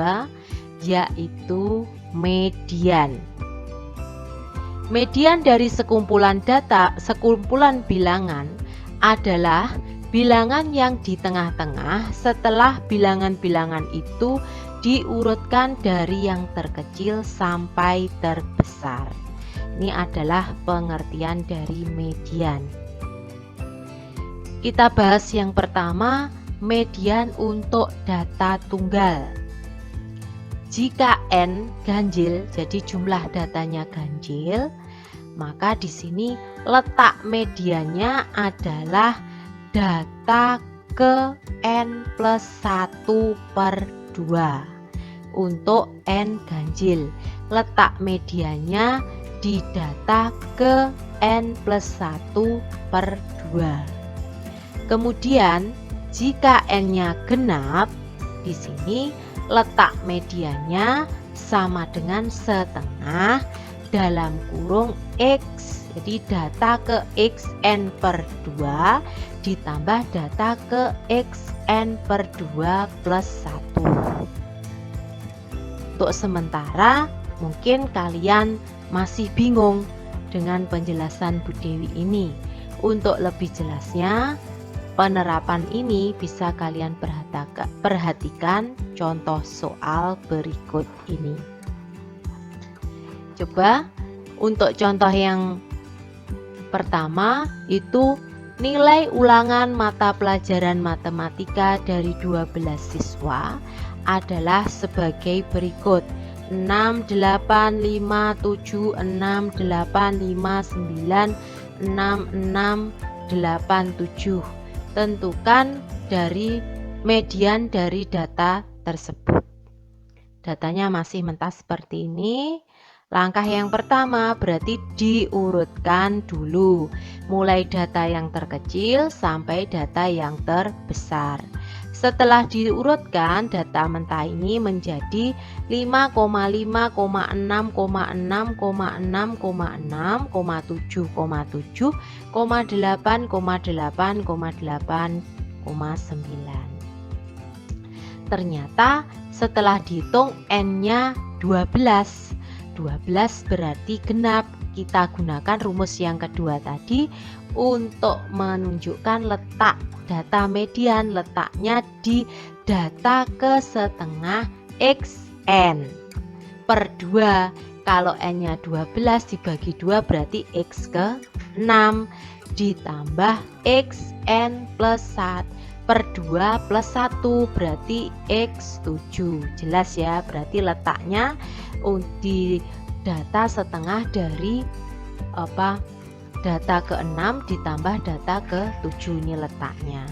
coba, yaitu median. Median dari sekumpulan bilangan adalah bilangan yang di tengah-tengah setelah bilangan-bilangan itu diurutkan dari yang terkecil sampai terbesar. Ini adalah pengertian dari median. Kita bahas yang pertama, median untuk data tunggal. Jika N ganjil, jadi jumlah datanya ganjil, maka di sini letak mediannya adalah data ke N plus 1 per 2. Untuk N ganjil, letak mediannya di data ke N plus 1 per 2. Kemudian, jika N-nya genap, di sini letak mediannya sama dengan setengah dalam kurung X. Jadi data ke XN per 2 ditambah data ke XN per 2 plus 1. Untuk sementara mungkin kalian masih bingung dengan penjelasan Bu Dewi ini. Untuk lebih jelasnya, penerapan ini bisa kalian perhatikan contoh soal berikut ini. Coba untuk contoh yang pertama itu nilai ulangan mata pelajaran matematika dari 12 siswa adalah sebagai berikut: 6, 8, 5, 7, 6, 8, 5, 9, 6, 6, 8, 7. Tentukan dari median dari data tersebut. Datanya masih mentah seperti ini. Langkah yang pertama berarti diurutkan dulu, mulai data yang terkecil sampai data yang terbesar. Setelah diurutkan, data mentah ini menjadi 5,5, 6,6, 6,6, 6,6, 7,7, 8,8, 8,9. Ternyata setelah dihitung N-nya 12. 12 berarti genap. Kita gunakan rumus yang kedua tadi untuk menunjukkan letak data median. Letaknya di data ke setengah XN per 2. Kalau N-nya 12 dibagi 2 berarti X ke 6 ditambah XN plus 1 per 2 plus 1 berarti X7. Jelas ya, berarti letaknya di data setengah dari data ke-6 ditambah data ke-7, ini letaknya.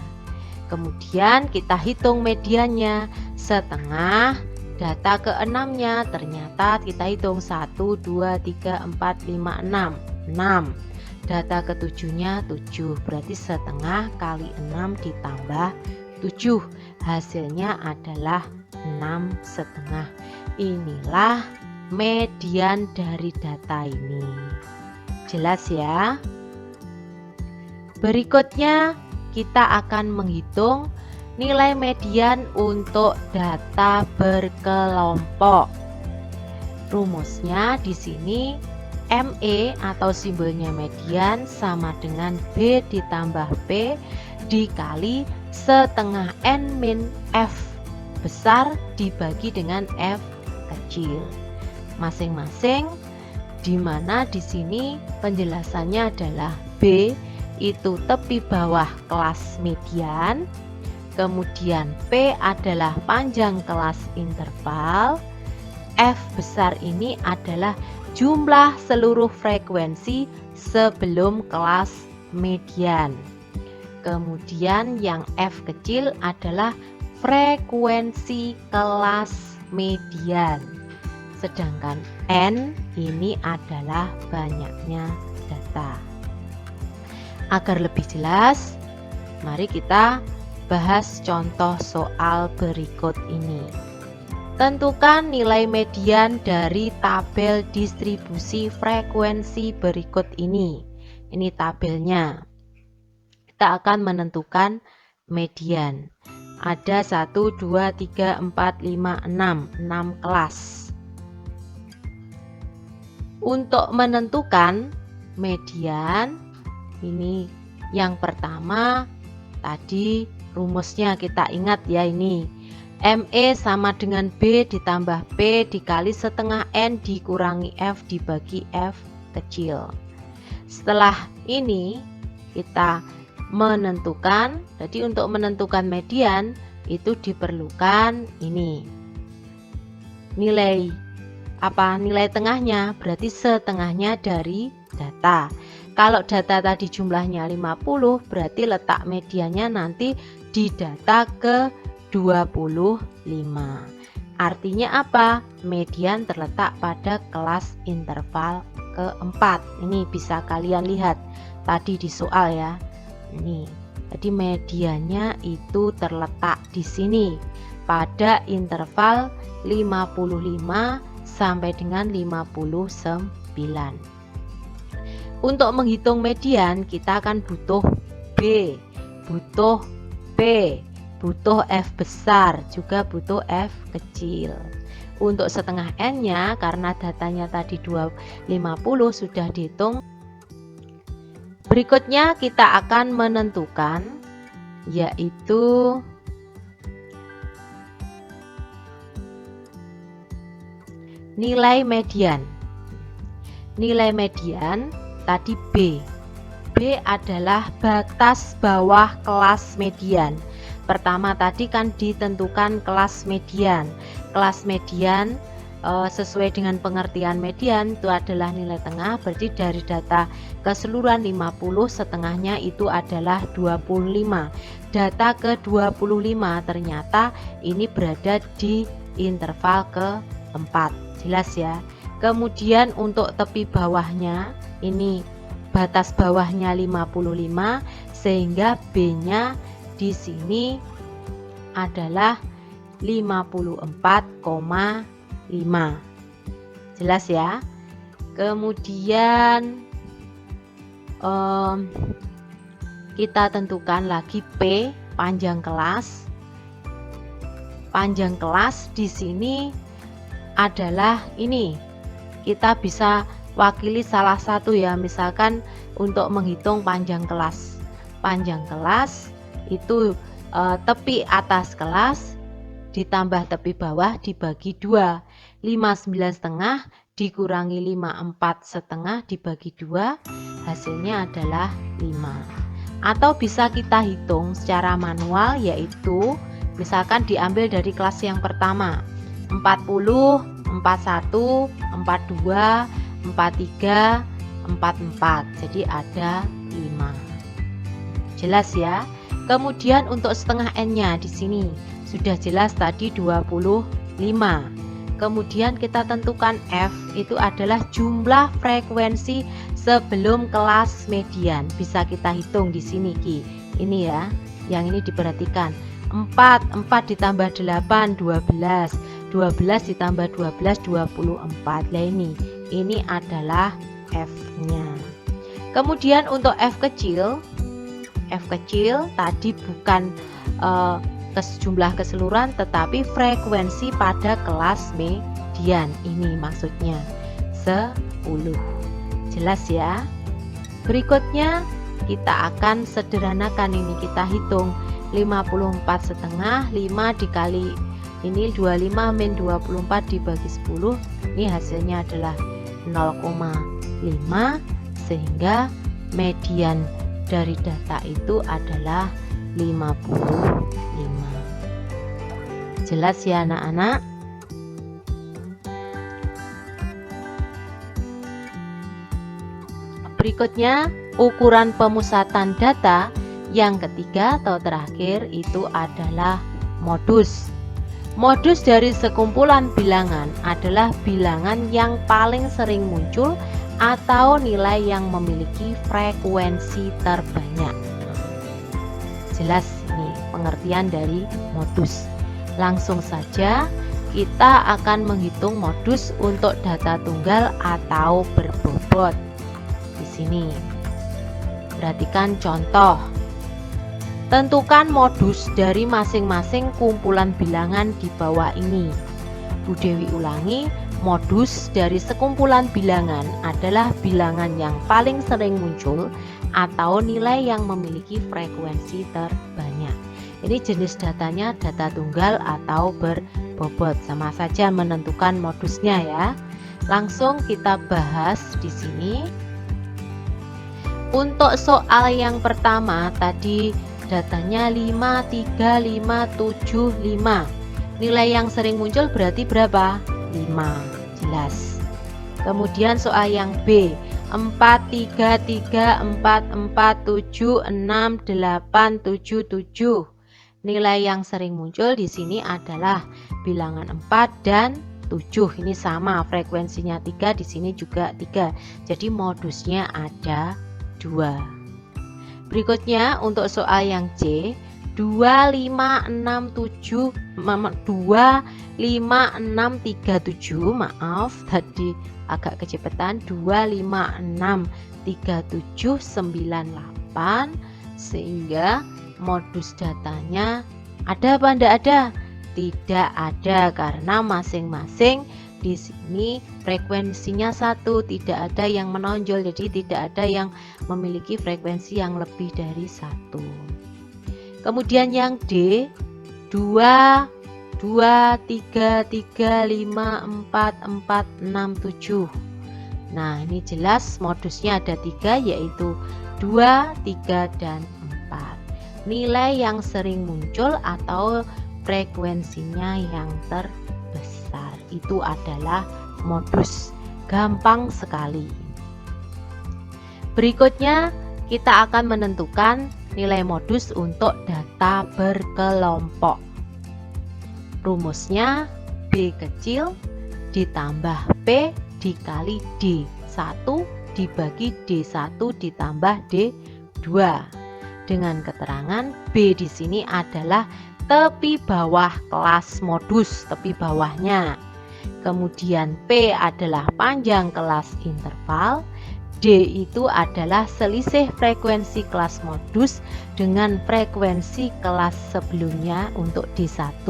Kemudian kita hitung mediannya, setengah data ke-6-nya, ternyata kita hitung 1, 2, 3, 4, 5, 6. Data ke-7-nya 7, berarti setengah kali 6 ditambah 7, hasilnya adalah 6,5. Inilah median dari data ini. Jelas ya? Berikutnya kita akan menghitung nilai median untuk data berkelompok. Rumusnya di sini ME atau simbolnya median sama dengan B ditambah P dikali setengah N min F besar dibagi dengan F kecil. Masing-masing, di mana di sini penjelasannya adalah B itu tepi bawah kelas median, kemudian P adalah panjang kelas interval, F besar ini adalah jumlah seluruh frekuensi sebelum kelas median. Kemudian yang F kecil adalah frekuensi kelas median. Sedangkan N ini adalah banyaknya data. Agar lebih jelas, mari kita bahas contoh soal berikut ini. Tentukan nilai median dari tabel distribusi frekuensi berikut ini. Ini tabelnya. Kita akan menentukan median. ada 1, 2, 3, 4, 5, 6 kelas. Untuk menentukan median, ini yang pertama tadi rumusnya kita ingat ya, ini ME sama dengan B ditambah P dikali setengah N dikurangi F dibagi F kecil. Setelah ini kita menentukan, jadi untuk menentukan median itu diperlukan ini nilai tengahnya, berarti setengahnya dari data. Kalau data tadi jumlahnya 50, berarti letak mediannya nanti di data ke 25. Artinya apa? Median terletak pada kelas interval keempat. Ini bisa kalian lihat tadi di soal ya. Ini, jadi mediannya itu terletak di sini pada interval 55 sampai dengan 59. Untuk menghitung median kita akan butuh B, butuh P, butuh F besar, juga butuh F kecil. Untuk setengah N nya karena datanya tadi 50 sudah dihitung. Berikutnya kita akan menentukan yaitu nilai median. Nilai median tadi B. B adalah batas bawah kelas median. Pertama tadi kan ditentukan kelas median. Kelas median sesuai dengan pengertian median itu adalah nilai tengah, berarti dari data keseluruhan 50 setengahnya itu adalah 25. Data ke 25 ternyata ini berada di interval keempat. Jelas ya. Kemudian untuk tepi bawahnya ini batas bawahnya 55 sehingga B-nya di sini adalah 54,5. Jelas ya. Kemudian kita tentukan lagi P, panjang kelas. Panjang kelas di sini adalah ini, kita bisa wakili salah satu ya, misalkan untuk menghitung panjang kelas. Panjang kelas itu tepi atas kelas ditambah tepi bawah dibagi 2. 59,5 dikurangi 54,5 dibagi 2, hasilnya adalah 5. Atau bisa kita hitung secara manual, yaitu misalkan diambil dari kelas yang pertama 40, 41, 42, 43, 44. Jadi ada 5. Jelas ya. Kemudian untuk setengah N-nya di sini sudah jelas tadi 25. Kemudian kita tentukan F itu adalah jumlah frekuensi sebelum kelas median. Bisa kita hitung di sini Ki. Ini ya, yang ini diperhatikan. 4 ditambah 8 12. 12 ditambah 12 24. Nah ini adalah F-nya. Kemudian untuk F kecil tadi bukan jumlah keseluruhan tetapi frekuensi pada kelas median. Ini maksudnya 10. Jelas ya. Berikutnya kita akan sederhanakan, ini kita hitung 54,5, 5 dikali ini 25 min 24 dibagi 10, ini hasilnya adalah 0,5 sehingga median dari data itu adalah 55. Jelas ya anak-anak? Berikutnya ukuran pemusatan data yang ketiga atau terakhir itu adalah modus. Modus dari sekumpulan bilangan adalah bilangan yang paling sering muncul atau nilai yang memiliki frekuensi terbanyak. Jelas ini pengertian dari modus. Langsung saja kita akan menghitung modus untuk data tunggal atau berbobot. Di sini perhatikan contoh. Tentukan modus dari masing-masing kumpulan bilangan di bawah ini. Bu Dewi ulangi, modus dari sekumpulan bilangan adalah bilangan yang paling sering muncul atau nilai yang memiliki frekuensi terbanyak. Ini jenis datanya data tunggal atau berbobot, sama saja menentukan modusnya ya. Langsung kita bahas di sini. Untuk soal yang pertama tadi datanya 5, 3, 5, 7, 5. Nilai yang sering muncul berarti berapa? 5, jelas. Kemudian soal yang B, 4, 3, 3, 4, 4, 7, 6, 8, 7, 7. Nilai yang sering muncul di sini adalah bilangan 4 dan 7. Ini sama, frekuensinya 3, di sini juga 3. Jadi modusnya ada 2. Berikutnya untuk soal yang C, 2, 5, 6, 7, 2, 5, 6, 3, 7. Maaf, tadi agak kecepatan. 2, 5, 6, 3, 7, 9, 8. Sehingga modus datanya ada apa enggak ada? Tidak ada, karena masing-masing di sini frekuensinya 1, tidak ada yang menonjol, jadi tidak ada yang memiliki frekuensi yang lebih dari 1. Kemudian yang D, 2, 2, 3, 3, 5, 4, 4, 6, 7. Nah, ini jelas modusnya ada 3, yaitu 2, 3, dan 4. Nilai yang sering muncul atau frekuensinya yang terbesar itu adalah modus. Gampang sekali. Berikutnya kita akan menentukan nilai modus untuk data berkelompok. Rumusnya B kecil ditambah P dikali D1 dibagi D1 ditambah D2. Dengan keterangan B di sini adalah tepi bawah kelas modus, tepi bawahnya. Kemudian P adalah panjang kelas interval, D itu adalah selisih frekuensi kelas modus dengan frekuensi kelas sebelumnya untuk D1,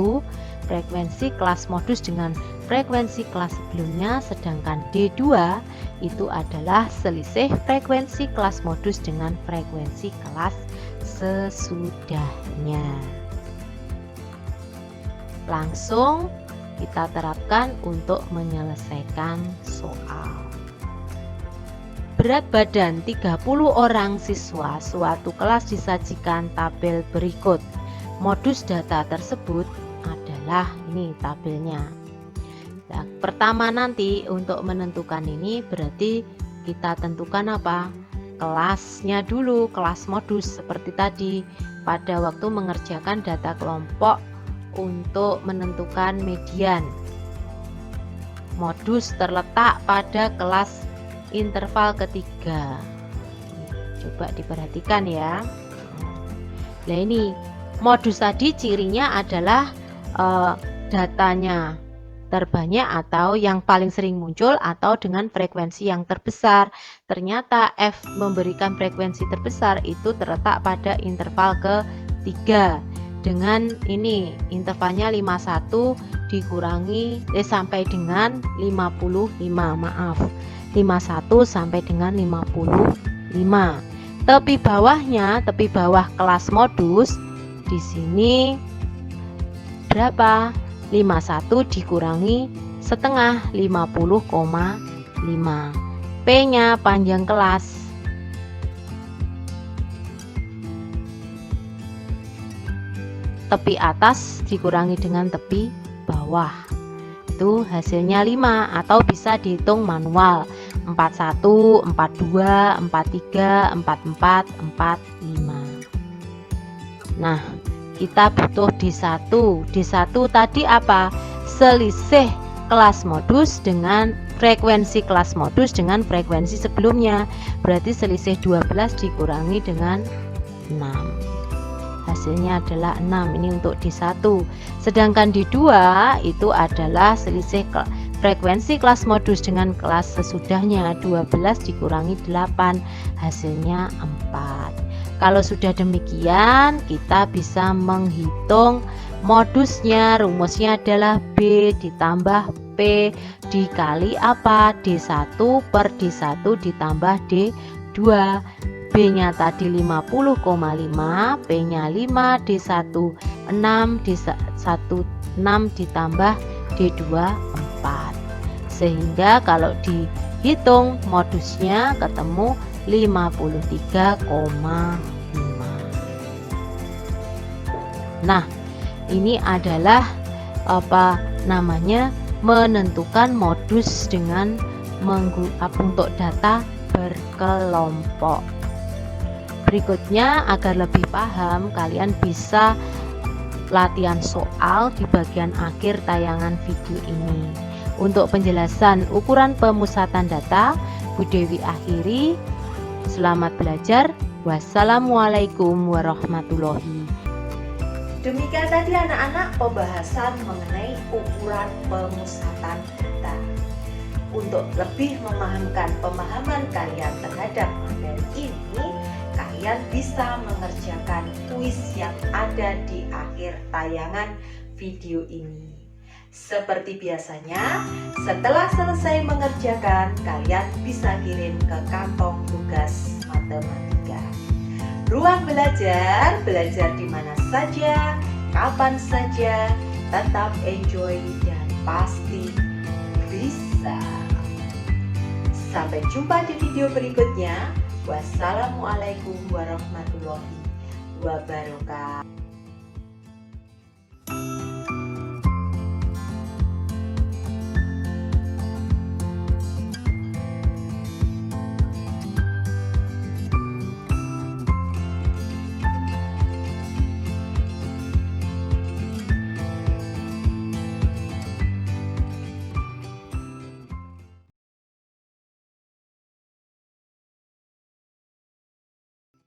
frekuensi kelas modus dengan frekuensi kelas sebelumnya, sedangkan D2 itu adalah selisih frekuensi kelas modus dengan frekuensi kelas sesudahnya. Langsung kita terapkan untuk menyelesaikan soal. Berat badan 30 orang siswa suatu kelas disajikan tabel berikut. Modus data tersebut adalah ini tabelnya. Nah, pertama nanti untuk menentukan ini berarti kita tentukan apa? Kelasnya dulu, kelas modus seperti tadi pada waktu mengerjakan data kelompok. Untuk menentukan median, modus terletak pada kelas interval ketiga. Coba diperhatikan ya. Nah, ini modus tadi cirinya adalah datanya terbanyak atau yang paling sering muncul atau dengan frekuensi yang terbesar. Ternyata F memberikan frekuensi terbesar itu terletak pada interval ketiga. Dengan ini intervalnya 51 dikurangi sampai dengan 55, maaf, 51 sampai dengan 55. Tepi bawahnya, tepi bawah kelas modus di sini berapa? 51 dikurangi setengah, 50,5. P-nya panjang kelas. Tepi atas dikurangi dengan tepi bawah, itu hasilnya 5 atau bisa dihitung manual 41, 42, 43, 44, 45. Nah, kita butuh D1. D1 tadi apa? Selisih kelas modus dengan frekuensi kelas modus dengan frekuensi sebelumnya. Berarti selisih 12 dikurangi dengan 6. Hasilnya adalah 6. Ini untuk D1. Sedangkan D2 itu adalah selisih frekuensi kelas modus dengan kelas sesudahnya. 12 dikurangi 8, hasilnya 4. Kalau sudah demikian, kita bisa menghitung modusnya. Rumusnya adalah B ditambah P dikali apa? D1 per D1 ditambah D2. B nya tadi 50,5, P nya 5, D1 6, D1 6 ditambah D2 4. Sehingga kalau dihitung modusnya ketemu 53,5. Nah, ini adalah menentukan modus dengan untuk data berkelompok. Berikutnya, agar lebih paham, kalian bisa latihan soal di bagian akhir tayangan video ini. Untuk penjelasan ukuran pemusatan data, Bu Dewi akhiri. Selamat belajar. Wassalamualaikum warahmatullahi. Demikian tadi anak-anak pembahasan mengenai ukuran pemusatan data. Untuk lebih memahamkan pemahaman kalian terhadap materi ini, kalian bisa mengerjakan kuis yang ada di akhir tayangan video ini. Seperti biasanya, setelah selesai mengerjakan, kalian bisa kirim ke kantong tugas matematika. Ruang belajar di mana saja, kapan saja, tetap enjoy dan pasti bisa. Sampai jumpa di video berikutnya. Wassalamualaikum warahmatullahi wabarakatuh.